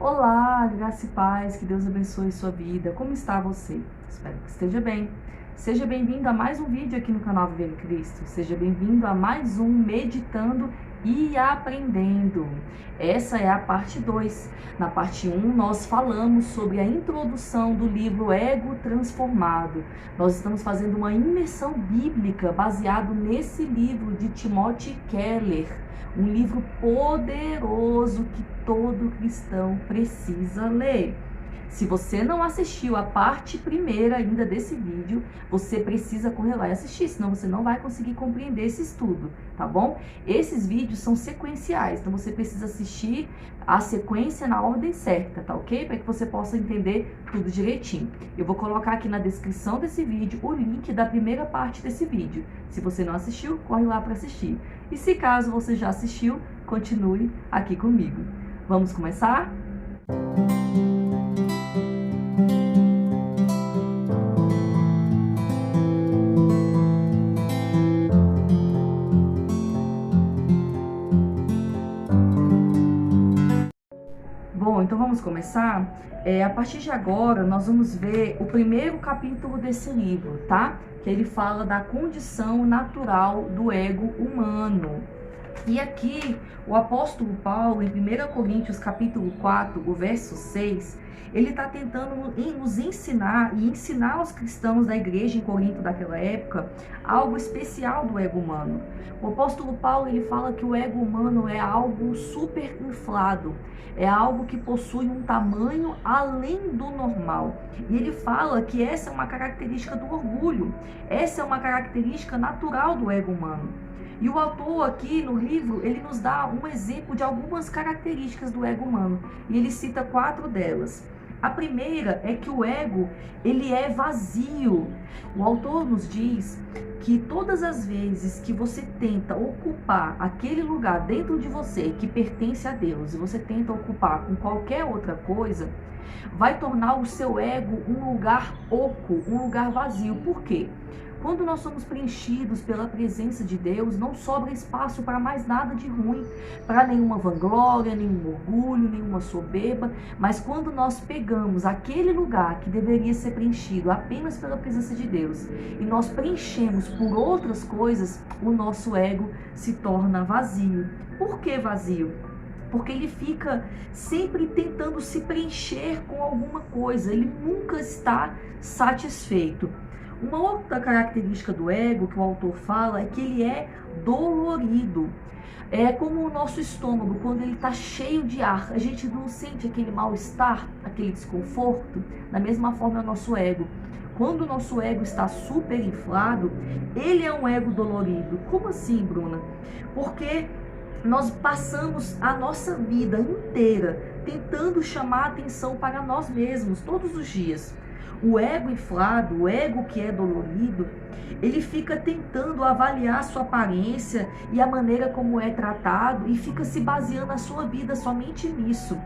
Olá, graça e paz, que Deus abençoe sua vida. Como está você? Espero que esteja bem. Seja bem-vindo a mais um vídeo aqui no canal Viver em Cristo. Seja bem-vindo a mais um Meditando e Aprendendo. Essa é a parte 2. Na parte 1, nós falamos sobre a introdução do livro Ego Transformado. Nós estamos fazendo uma imersão bíblica baseado nesse livro de Timothy Keller. Um livro poderoso que todo cristão precisa ler. Se você não assistiu a parte primeira ainda desse vídeo, você precisa correr lá e assistir, senão você não vai conseguir compreender esse estudo, tá bom? Esses vídeos são sequenciais, então você precisa assistir a sequência na ordem certa, tá ok? Para que você possa entender tudo direitinho. Eu vou colocar aqui na descrição desse vídeo o link da primeira parte desse vídeo. Se você não assistiu, corre lá para assistir. E se caso você já assistiu, continue aqui comigo. Vamos começar? Bom, então vamos começar. A partir de agora, nós vamos ver o primeiro capítulo desse livro, tá? Que ele fala da condição natural do ego humano. E aqui, o apóstolo Paulo, em 1 Coríntios capítulo 4, o verso 6, ele está tentando nos ensinar e ensinar aos cristãos da igreja em Corinto daquela época algo especial do ego humano. O apóstolo Paulo, ele fala que o ego humano é algo super inflado, é algo que possui um tamanho além do normal. E ele fala que essa é uma característica do orgulho, essa é uma característica natural do ego humano. E o autor aqui no livro, ele nos dá um exemplo de algumas características do ego humano. E ele cita 4 delas. A primeira é que o ego, ele é vazio. O autor nos diz que todas as vezes que você tenta ocupar aquele lugar dentro de você que pertence a Deus, e você tenta ocupar com qualquer outra coisa, vai tornar o seu ego um lugar oco, um lugar vazio. Por quê? Quando nós somos preenchidos pela presença de Deus, não sobra espaço para mais nada de ruim, para nenhuma vanglória, nenhum orgulho, nenhuma soberba. Mas quando nós pegamos aquele lugar que deveria ser preenchido apenas pela presença de Deus e nós preenchemos por outras coisas, o nosso ego se torna vazio. Por que vazio? Porque ele fica sempre tentando se preencher com alguma coisa, ele nunca está satisfeito. Uma outra característica do ego que o autor fala é que ele é dolorido. É como o nosso estômago, quando ele está cheio de ar, a gente não sente aquele mal-estar, aquele desconforto. Da mesma forma é o nosso ego. Quando o nosso ego está super inflado, ele é um ego dolorido. Como assim, Bruna? Porque nós passamos a nossa vida inteira tentando chamar a atenção para nós mesmos, todos os dias. O ego inflado, o ego que é dolorido, ele fica tentando avaliar a sua aparência e a maneira como é tratado e fica se baseando a sua vida somente nisso.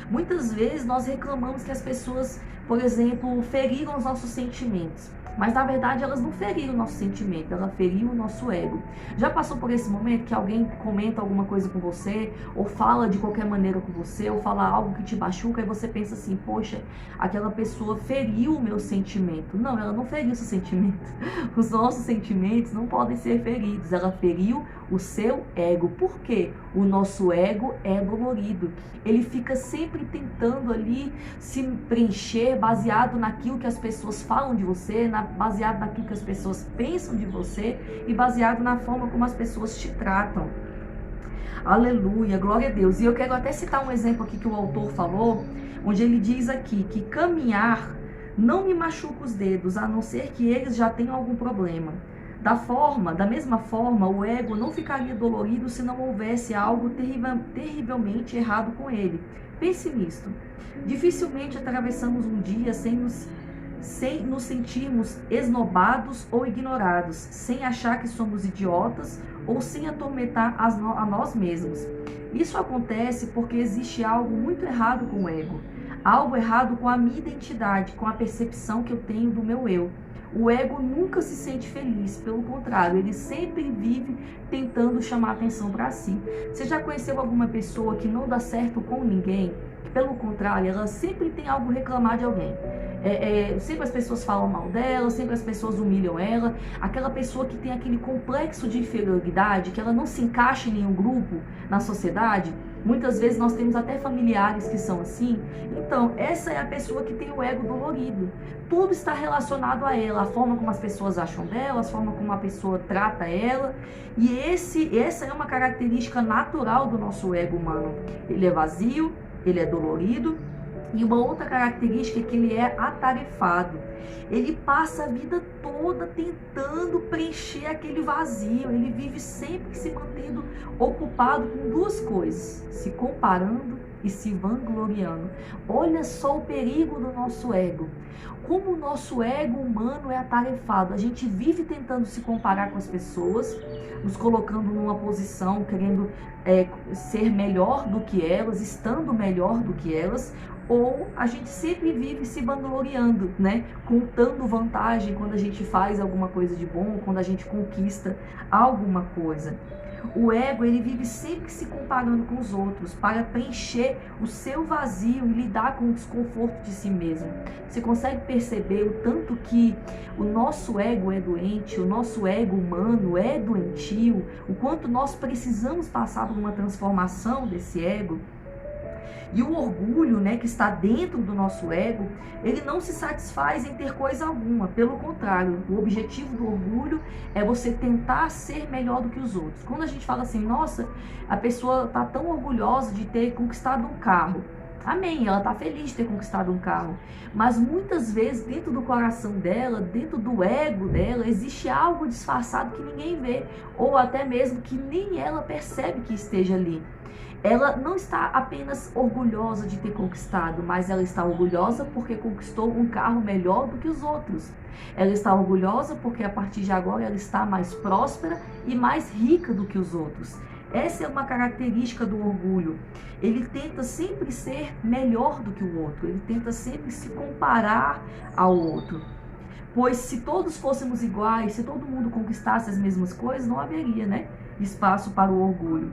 Muitas vezes nós reclamamos que as pessoas, por exemplo, feriram os nossos sentimentos. Mas na verdade elas não feriram o nosso sentimento, ela feriu o nosso ego. Já passou por esse momento que alguém comenta alguma coisa com você, ou fala de qualquer maneira com você, ou fala algo que te machuca, e você pensa assim, poxa, aquela pessoa feriu o meu sentimento. Não, ela não feriu o seu sentimento. Os nossos sentimentos não podem ser feridos, ela feriu o seu ego. Por quê? O nosso ego é dolorido. Ele fica sempre tentando ali se preencher baseado naquilo que as pessoas falam de você, baseado naquilo que as pessoas pensam de você e baseado na forma como as pessoas te tratam. Aleluia, glória a Deus. E eu quero até citar um exemplo aqui que o autor falou, onde ele diz aqui que caminhar não me machuca os dedos, a não ser que eles já tenham algum problema. Da mesma forma, o ego não ficaria dolorido se não houvesse algo terrivelmente errado com ele. Pense nisto. Dificilmente atravessamos um dia sem nos sentirmos esnobados ou ignorados, sem achar que somos idiotas ou sem atormentar a nós mesmos. Isso acontece porque existe algo muito errado com o ego, algo errado com a minha identidade, com a percepção que eu tenho do meu eu. O ego nunca se sente feliz, pelo contrário, ele sempre vive tentando chamar atenção para si. Você já conheceu alguma pessoa que não dá certo com ninguém? Pelo contrário, ela sempre tem algo a reclamar de alguém. Sempre as pessoas falam mal dela, sempre as pessoas humilham ela. Aquela pessoa que tem aquele complexo de inferioridade, que ela não se encaixa em nenhum grupo na sociedade. Muitas vezes nós temos até familiares que são assim. Então, essa é a pessoa que tem o ego dolorido. Tudo está relacionado a ela, a forma como as pessoas acham dela, a forma como a pessoa trata ela. E essa é uma característica natural do nosso ego humano. Ele é vazio, ele é dolorido. E uma outra característica é que ele é atarefado. Ele passa a vida toda tentando preencher aquele vazio. Ele vive sempre se mantendo ocupado com duas coisas: se comparando e se vangloriando. Olha só o perigo do nosso ego. Como o nosso ego humano é atarefado. A gente vive tentando se comparar com as pessoas, nos colocando numa posição, querendo ser melhor do que elas, estando melhor do que elas. Ou a gente sempre vive se vangloriando, né? Contando vantagem quando a gente faz alguma coisa de bom, quando a gente conquista alguma coisa. O ego, ele vive sempre se comparando com os outros para preencher o seu vazio e lidar com o desconforto de si mesmo. Você consegue perceber o tanto que o nosso ego é doente, o nosso ego humano é doentio, o quanto nós precisamos passar por uma transformação desse ego? E o orgulho, né, que está dentro do nosso ego, ele não se satisfaz em ter coisa alguma. Pelo contrário, o objetivo do orgulho é você tentar ser melhor do que os outros. Quando a gente fala assim, nossa, a pessoa está tão orgulhosa de ter conquistado um carro. Amém, ela está feliz de ter conquistado um carro. Mas muitas vezes, dentro do coração dela, dentro do ego dela, existe algo disfarçado que ninguém vê. Ou até mesmo que nem ela percebe que esteja ali. Ela não está apenas orgulhosa de ter conquistado, mas ela está orgulhosa porque conquistou um carro melhor do que os outros. Ela está orgulhosa porque a partir de agora ela está mais próspera e mais rica do que os outros. Essa é uma característica do orgulho. Ele tenta sempre ser melhor do que o outro, ele tenta sempre se comparar ao outro. Pois se todos fôssemos iguais, se todo mundo conquistasse as mesmas coisas, não haveria, né, espaço para o orgulho.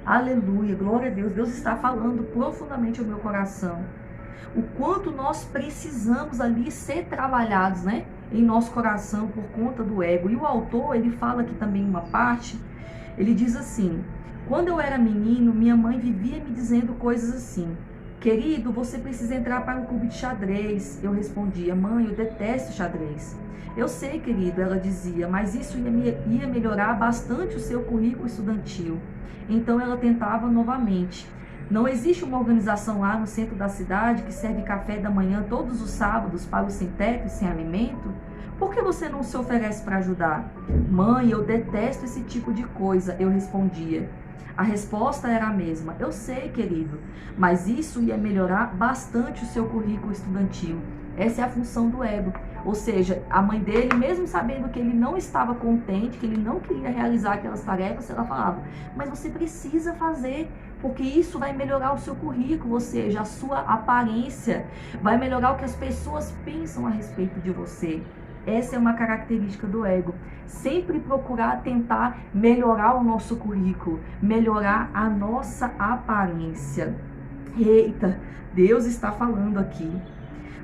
Aleluia, glória a Deus. Deus está falando profundamente ao meu coração. O quanto nós precisamos ali ser trabalhados, né, em nosso coração por conta do ego. E o autor, ele fala aqui também uma parte, ele diz assim: quando eu era menino, minha mãe vivia me dizendo coisas assim: querido, você precisa entrar para o clube de xadrez. Eu respondia: mãe, eu detesto xadrez. Eu sei, querido, ela dizia, mas isso ia melhorar bastante o seu currículo estudantil. Então ela tentava novamente. Não existe uma organização lá no centro da cidade que serve café da manhã todos os sábados para os sem teto e sem alimento? Por que você não se oferece para ajudar? Mãe, eu detesto esse tipo de coisa, eu respondia. A resposta era a mesma: eu sei, querido, mas isso ia melhorar bastante o seu currículo estudantil. Essa é a função do ego. Ou seja, a mãe dele, mesmo sabendo que ele não estava contente, que ele não queria realizar aquelas tarefas, ela falava: mas você precisa fazer, porque isso vai melhorar o seu currículo, ou seja, a sua aparência, vai melhorar o que as pessoas pensam a respeito de você. Essa é uma característica do ego. Sempre procurar tentar melhorar o nosso currículo, melhorar a nossa aparência. Eita, Deus está falando aqui.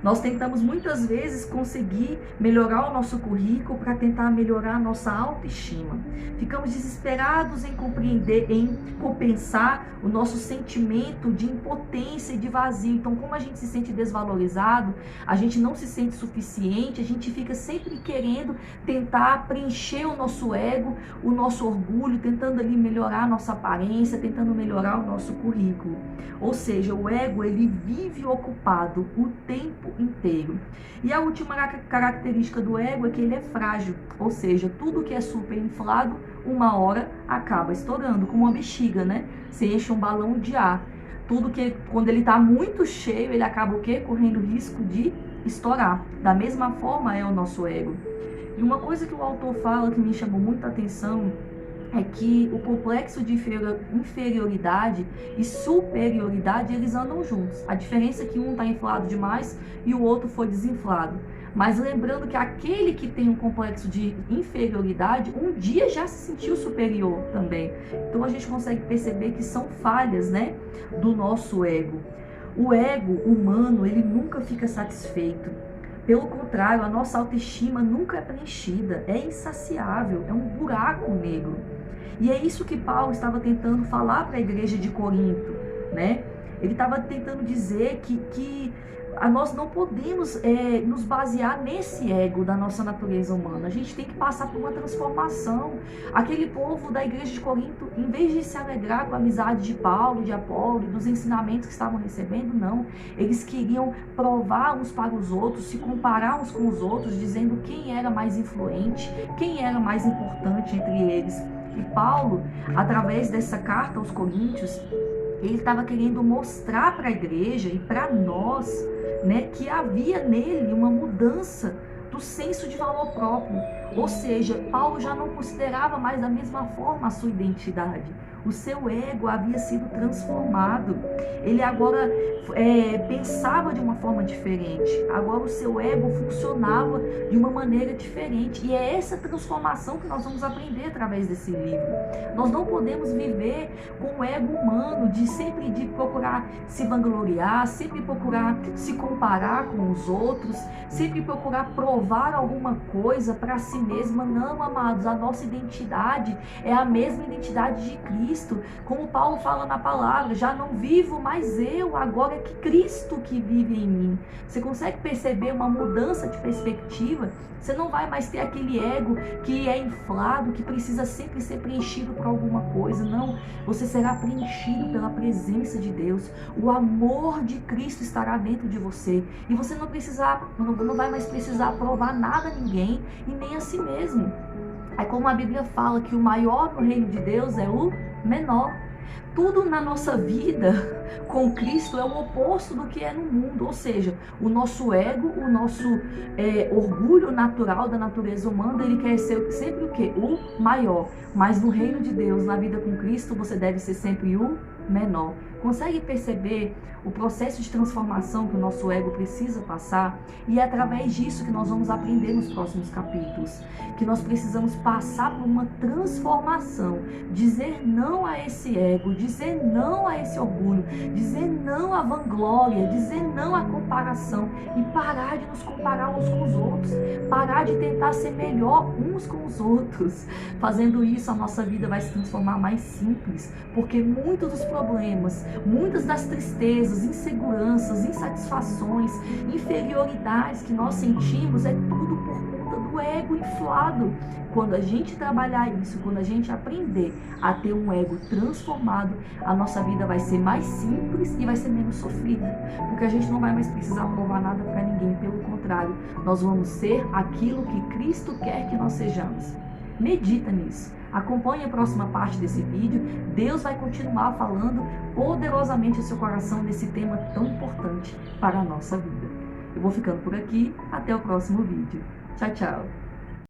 Nós tentamos muitas vezes conseguir melhorar o nosso currículo para tentar melhorar a nossa autoestima. Ficamos desesperados em compreender, em compensar o nosso sentimento de impotência e de vazio. Então, como a gente se sente desvalorizado, a gente não se sente suficiente, a gente fica sempre querendo tentar preencher o nosso ego, o nosso orgulho, tentando ali melhorar a nossa aparência, tentando melhorar o nosso currículo. Ou seja, o ego, ele vive ocupado o tempo inteiro. E a última característica do ego é que ele é frágil, ou seja, tudo que é super inflado, uma hora acaba estourando, como uma bexiga, né? Você enche um balão de ar. Tudo que, quando ele está muito cheio, ele acaba o quê? Correndo risco de estourar. Da mesma forma é o nosso ego. E uma coisa que o autor fala que me chamou muita atenção é que o complexo de inferioridade e superioridade, eles andam juntos. A diferença é que um está inflado demais e o outro foi desinflado. mas lembrando que aquele que tem um complexo de inferioridade, um dia já se sentiu superior também. Então a gente consegue perceber que são falhas, né, do nosso ego. O ego humano, ele nunca fica satisfeito. Pelo contrário, a nossa autoestima nunca é preenchida, é insaciável, é um buraco negro. E é isso que Paulo estava tentando falar para a igreja de Corinto, né? Ele estava tentando dizer que nós não podemos nos basear nesse ego da nossa natureza humana. A gente tem que passar por uma transformação. Aquele povo da igreja de Corinto, em vez de se alegrar com a amizade de Paulo, de Apolo, dos ensinamentos que estavam recebendo, não. Eles queriam provar uns para os outros, se comparar uns com os outros, dizendo quem era mais influente, quem era mais importante entre eles. E Paulo, através dessa carta aos Coríntios, ele estava querendo mostrar para a igreja e para nós, né, que havia nele uma mudança do senso de valor próprio. Ou seja, Paulo já não considerava mais da mesma forma a sua identidade. O seu ego havia sido transformado. Ele agora pensava de uma forma diferente. Agora o seu ego funcionava de uma maneira diferente. E é essa transformação que nós vamos aprender através desse livro. Nós não podemos viver com o ego humano de sempre de procurar se vangloriar, sempre procurar se comparar com os outros, sempre procurar provar alguma coisa para si mesma. Não, amados, a nossa identidade é a mesma identidade de Cristo. Como Paulo fala na palavra, já não vivo mais eu, agora é que Cristo que vive em mim. Você consegue perceber uma mudança de perspectiva? Você não vai mais ter aquele ego que é inflado, que precisa sempre ser preenchido por alguma coisa. Não, você será preenchido pela presença de Deus. O amor de Cristo estará dentro de você. E você não vai mais precisar provar nada a ninguém e nem a si mesmo. É como a Bíblia fala que o maior no reino de Deus é o menor. Tudo na nossa vida com Cristo é o oposto do que é no mundo. Ou seja, o nosso ego, o nosso orgulho natural da natureza humana, ele quer ser sempre o quê? O maior. Mas no reino de Deus, na vida com Cristo, você deve ser sempre o menor. Consegue perceber o processo de transformação que o nosso ego precisa passar? E é através disso que nós vamos aprender nos próximos capítulos, que nós precisamos passar por uma transformação, dizer não a esse ego, dizer não a esse orgulho, dizer não à vanglória, dizer não à comparação e parar de nos comparar uns com os outros, parar de tentar ser melhor uns com os outros. Fazendo isso, a nossa vida vai se transformar mais simples, porque muitos dos problemas, muitas das tristezas, inseguranças, insatisfações, inferioridades que nós sentimos é tudo por conta do ego inflado. Quando a gente trabalhar isso, quando a gente aprender a ter um ego transformado, a nossa vida vai ser mais simples e vai ser menos sofrida, porque a gente não vai mais precisar provar nada para ninguém, pelo contrário, nós vamos ser aquilo que Cristo quer que nós sejamos. Medita nisso. Acompanhe a próxima parte desse vídeo. Deus vai continuar falando poderosamente ao seu coração nesse tema tão importante para a nossa vida. Eu vou ficando por aqui. Até o próximo vídeo. Tchau, tchau.